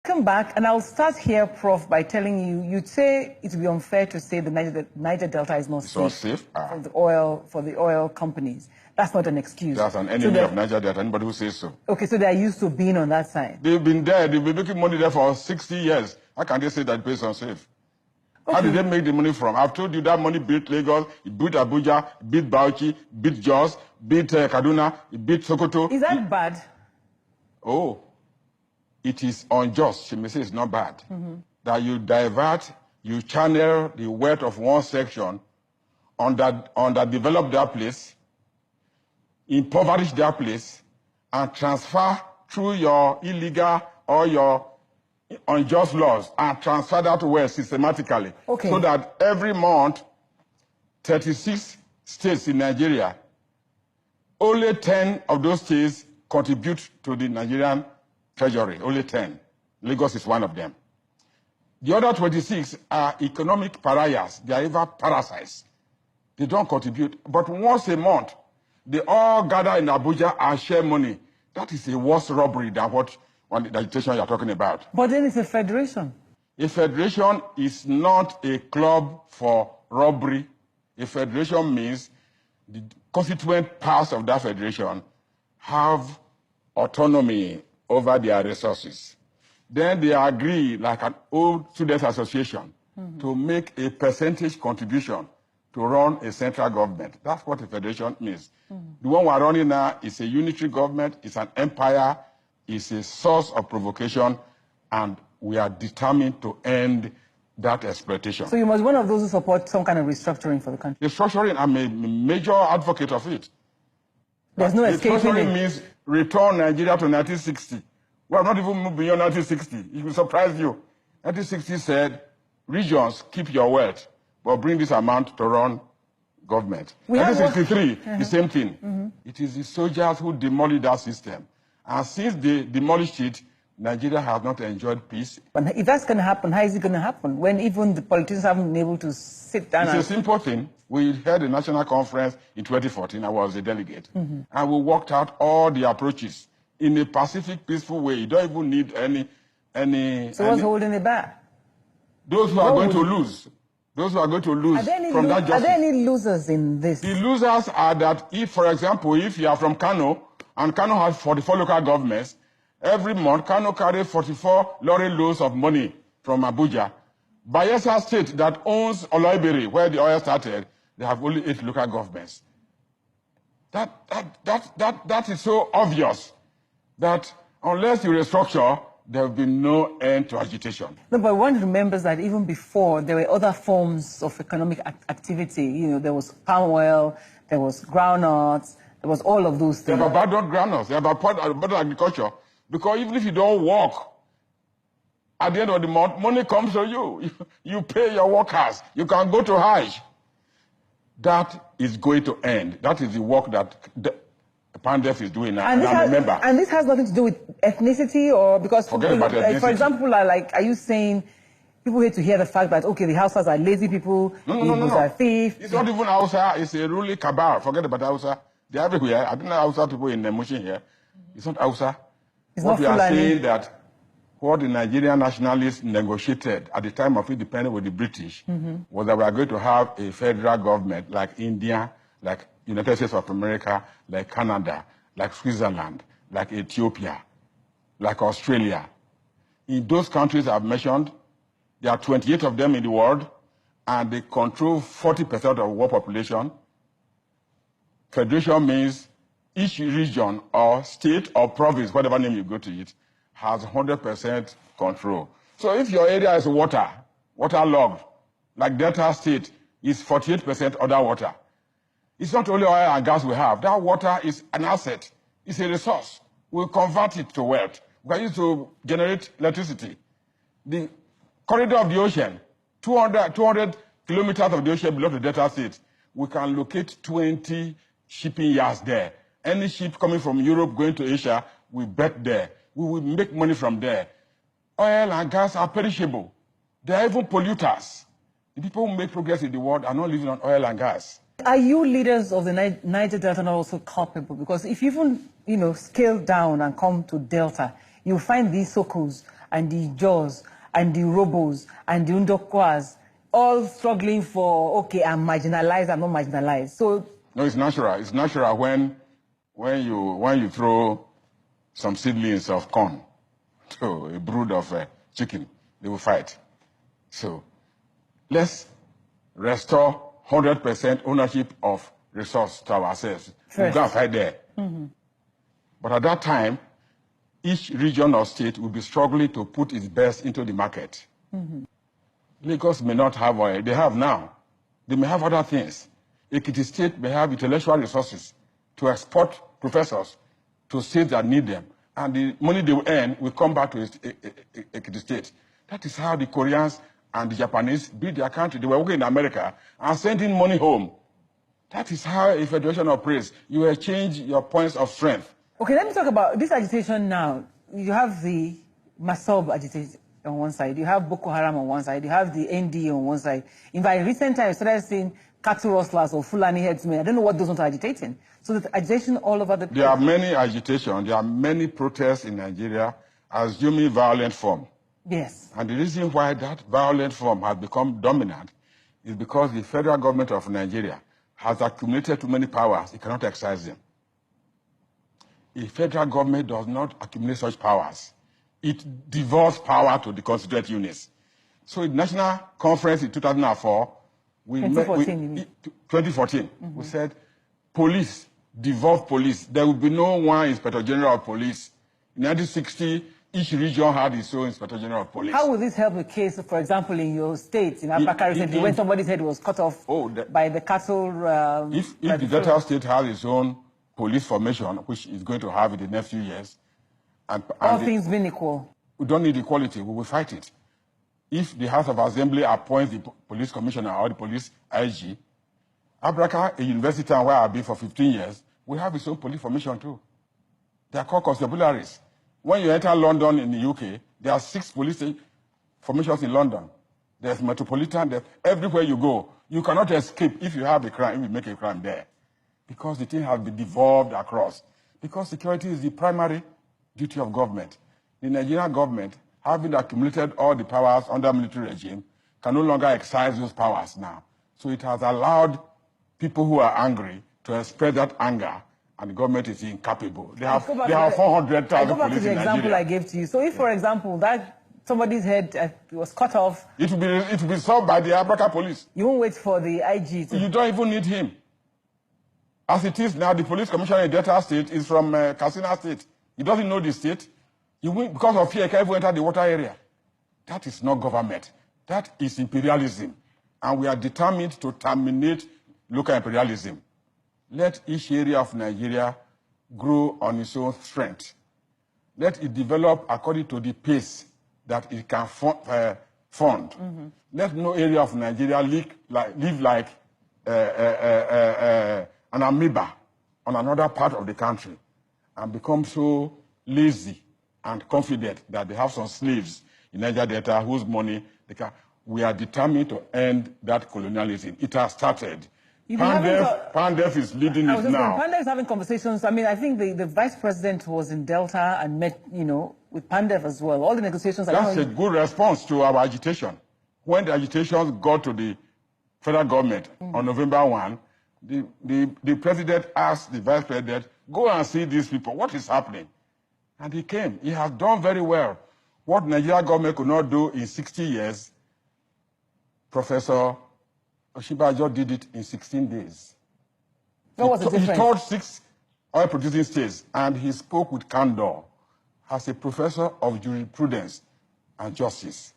Come back, and I'll start here, Prof, by telling you, you'd say it would be unfair to say the Niger Delta is not safe for the oil companies. That's not an excuse. That's an enemy of Niger Delta, anybody who says so. Okay, so they're used to being on that side. They've been there, they've been making money there for 60 years. How can they say that place is unsafe? Okay. How did they make the money from? I've told you that money built Lagos, it built Abuja, it built Bauchi, it built Jos, it built Kaduna, it built Sokoto. Is that bad? Oh. It is unjust, she may say it's not bad, that you divert, you channel the wealth of one section underdevelop that place, impoverish that place, and transfer through your illegal or your unjust laws, and transfer that wealth systematically. Okay. So that every month, 36 states in Nigeria, only 10 of those states contribute to the Nigerian Treasury, only 10. Lagos is one of them. The other 26 are economic pariahs. They are even parasites. They don't contribute. But once a month, they all gather in Abuja and share money. That is a worse robbery than what the agitation you're talking about. But then it's a federation. A federation is not a club for robbery. A federation means the constituent parts of that federation have autonomy over their resources. Then they agree, like an old students association, to make a percentage contribution to run a central government. That's what a federation means. The one we're running now is a unitary government, it's an empire, it's a source of provocation, and we are determined to end that exploitation. So you must be one of those who support some kind of restructuring for the country. Restructuring, I'm a major advocate of it. There's no escaping it. Restructuring means return Nigeria to 1960. We have not even moved beyond 1960. It will surprise you. 1960 said, regions, keep your wealth, but bring this amount to run government. 1963, the same thing. It is the soldiers who demolished that system. And since they demolished it, Nigeria has not enjoyed peace. But if that's going to happen, how is it going to happen when even the politicians haven't been able to sit down? It's a simple thing. We had a national conference in 2014. I was a delegate. And we worked out all the approaches in a pacific, peaceful way. You don't even need any... So what's holding it back? Those who are going to lose. Those who are going to lose from that justice. Are there any losers in this? The losers are that if, for example, if you are from Kano, and Kano has 44 local governments, every month, Kano carries 44 lorry loads of money from Abuja. Bayelsa State that owns Oloibiri, where the oil started, they have only 8 local governments. That is so obvious that unless you restructure, there will be no end to agitation. No, but one remembers that even before, there were other forms of economic activity. You know, there was palm oil, there was groundnuts, there was all of those things. They have abandoned groundnuts, they have abandoned agriculture. Because even if you don't work, at the end of the month, money comes to you. You pay your workers. You can go to Hajj. That is going to end. That is the work that the Pandef is doing now. And this has nothing to do with ethnicity, or because forget about ethnicity. For example, are you saying people hate to hear the fact that okay, the Hausas are lazy people, Igbos are thieves? It's not even Hausa. It's a ruling cabal. Forget about Hausa. They're everywhere. I don't know Hausa people in the motion here. It's not Hausa. What we are saying that what the Nigerian nationalists negotiated at the time of independence with the British was that we are going to have a federal government like India, like United States of America, like Canada, like Switzerland, like Ethiopia, like Australia. In those countries I've mentioned, there are 28 of them in the world, and they control 40% of the world population. Federation means each region or state or province, whatever name you go to it, has 100% control. So if your area is waterlogged, like Delta State is 48% underwater, it's not only oil and gas we have. That water is an asset. It's a resource. We'll convert it to wealth. We can use it to generate electricity. The corridor of the ocean, 200 kilometers of the ocean below the Delta State, we can locate 20 shipping yards there. Any ship coming from Europe going to Asia, we bet there. We will make money from there. Oil and gas are perishable. They are even polluters. The people who make progress in the world are not living on oil and gas. Are you leaders of the Niger Delta not also culpable? Because if you even, scale down and come to Delta, you'll find these circles and the Jaws and the Robos and the Undokwas all struggling for, okay, I'm marginalized, I'm not marginalized. So no, it's natural. It's natural when you throw some seedlings of corn to a brood of chicken, they will fight. So let's restore 100% ownership of resource to ourselves. We'll go and fight there. But at that time, each region or state will be struggling to put its best into the market. Lagos may not have oil. They have now. They may have other things. Ekiti State may have intellectual resources to export professors to states that need them. And the money they will earn will come back to Ekiti State. That is how the Koreans and the Japanese built their country. They were working in America and sending money home. That is how a federation operates. You exchange your points of strength. Okay, let me talk about this agitation now. You have the Masob agitation on one side. You have Boko Haram on one side. You have the ND on one side. In fact, recent times, I started seeing cattle rustlers or Fulani headsmen. I don't know what those ones are agitating. So there's agitation all over the place. There are many agitations. There are many protests in Nigeria assuming violent form. Yes. And the reason why that violent form has become dominant is because the federal government of Nigeria has accumulated too many powers. It cannot exercise them. A federal government does not accumulate such powers. It devolves power to the constituent units. So in the National Conference in 2004, 2014, we said, police, devolve police. There will be no one Inspector General of Police. In 1960, each region had its own Inspector General of Police. How will this help the case, for example, in your state, in Abuja recently, when somebody's head was cut off by the cattle? If the Delta State has its own police formation, which is going to have in the next few years, all things being equal, we don't need equality. We will fight it. If the House of Assembly appoints the police commissioner or the police IG, Abuja, a university town where I've been for 15 years, we have its own police formation too. They are called constabularies. When you enter London in the UK, there are 6 police formations in London. There's metropolitan, there's everywhere you go. You cannot escape if you have a crime, if you make a crime there. Because the thing has been devolved across. Because security is the primary duty of government. The Nigerian government, having accumulated all the powers under military regime, can no longer exercise those powers now. So it has allowed people who are angry to express that anger, and the government is incapable. They have 400,000 police in Nigeria. I go back to the example I gave to you. So if, for example, that somebody's head was cut off, it will be solved by the Abuja police. You won't wait for the IG to... You don't even need him. As it is now, the police commissioner in Delta State is from Kaduna State. He doesn't know the state. Because of fear, he can't even enter the water area. That is not government. That is imperialism. And we are determined to terminate local imperialism. Let each area of Nigeria grow on its own strength. Let it develop according to the pace that it can fund. Let no area of Nigeria live like an amoeba on another part of the country and become so lazy and confident that they have some slaves in Niger Delta whose money they can. We are determined to end that colonialism. It has started. Pandef is leading it now. Pandef is having conversations. I mean, I think the vice president was in Delta and met, with Pandef as well. All the negotiations. That's a good response to our agitation. When the agitations got to the federal government on November 1, the president asked the vice president, go and see these people. What is happening? And he came. He has done very well. What Nigeria government could not do in 60 years, Professor Oshibajo did it in 16 days. What was the difference? He taught 6 oil-producing states, and he spoke with candor as a professor of jurisprudence and justice,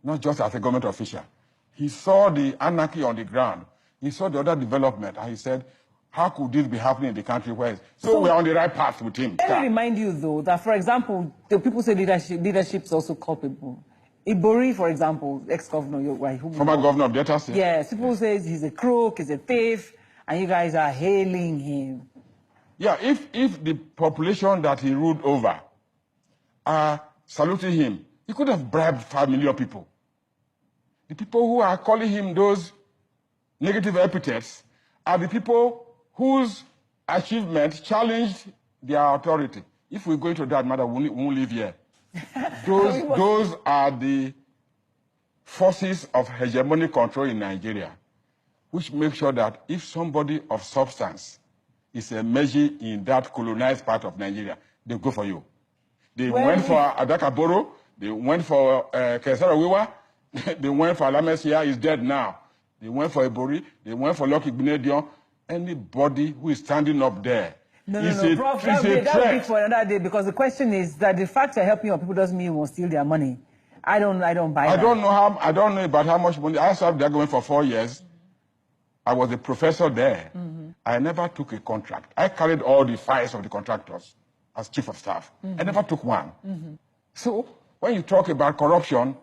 not just as a government official. He saw the anarchy on the ground. He saw the other development, and he said, how could this be happening in the country where... So we're on the right path with him. Let me remind you, though, that, for example, the people say leadership is also culpable. Ibori, for example, ex-governor, former governor of Delta State. Yes, people say he's a crook, he's a thief, and you guys are hailing him. Yeah, if the population that he ruled over are saluting him, he could have bribed 5 million people. The people who are calling him those negative epithets are the people whose achievement challenged their authority. If we go into that matter, we won't live here. Those are the forces of hegemonic control in Nigeria, which make sure that if somebody of substance is emerging in that colonized part of Nigeria, they go for you. They went for Adakaboro, they went for Kesara Wiwa, they went for Alamesia, is dead now. They went for Ebori, they went for Lucky Benedion. Anybody who is standing up there is a Prof, threat. That'll be for another day, because the question is that the fact you're helping your people doesn't mean you will steal their money. I don't buy that. I don't know about how much money. I served there going for 4 years. I was a professor there. I never took a contract. I carried all the files of the contractors as chief of staff. I never took one. So when you talk about corruption,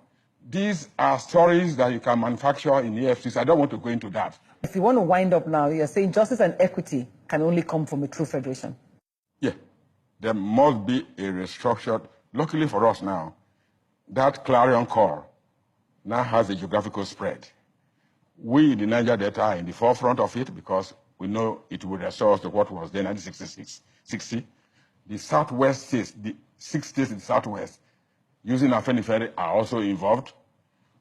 these are stories that you can manufacture in EFCs. I don't want to go into that. If you want to wind up now, you're saying justice and equity can only come from a true federation. Yeah, there must be a restructured. Luckily for us now, that clarion call now has a geographical spread. We in the Niger Delta are in the forefront of it because we know it will restore us to what was there in 1960. The Southwest states, the 6 states in the Southwest, using Afenifere are also involved.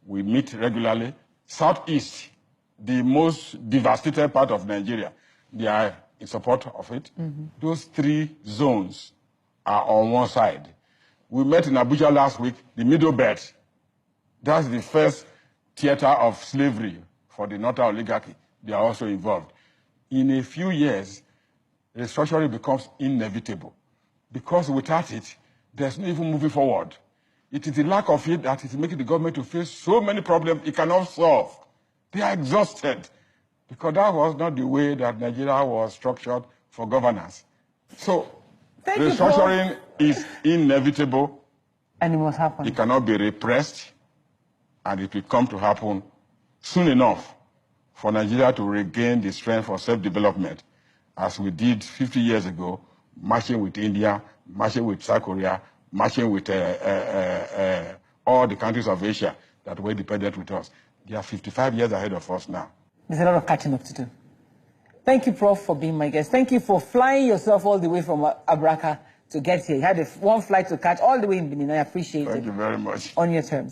We meet regularly. Southeast, the most devastated part of Nigeria, they are in support of it. Those 3 zones are on one side. We met in Abuja last week, the Middle Belt. That's the first theater of slavery for the Northern oligarchy. They are also involved. In a few years, restructuring becomes inevitable because without it, there's no even moving forward. It is the lack of it that is making the government to face so many problems it cannot solve. They are exhausted because that was not the way that Nigeria was structured for governance. So restructuring is inevitable. And it must happen. It cannot be repressed, and it will come to happen soon enough for Nigeria to regain the strength for self-development, as we did 50 years ago, marching with India, marching with South Korea, marching with all the countries of Asia that were dependent with us. They are 55 years ahead of us now. There's a lot of catching up to do. Thank you, Prof, for being my guest. Thank you for flying yourself all the way from Abraka to get here. You had one flight to catch all the way in Benin. I appreciate it. Thank you very much. On your terms.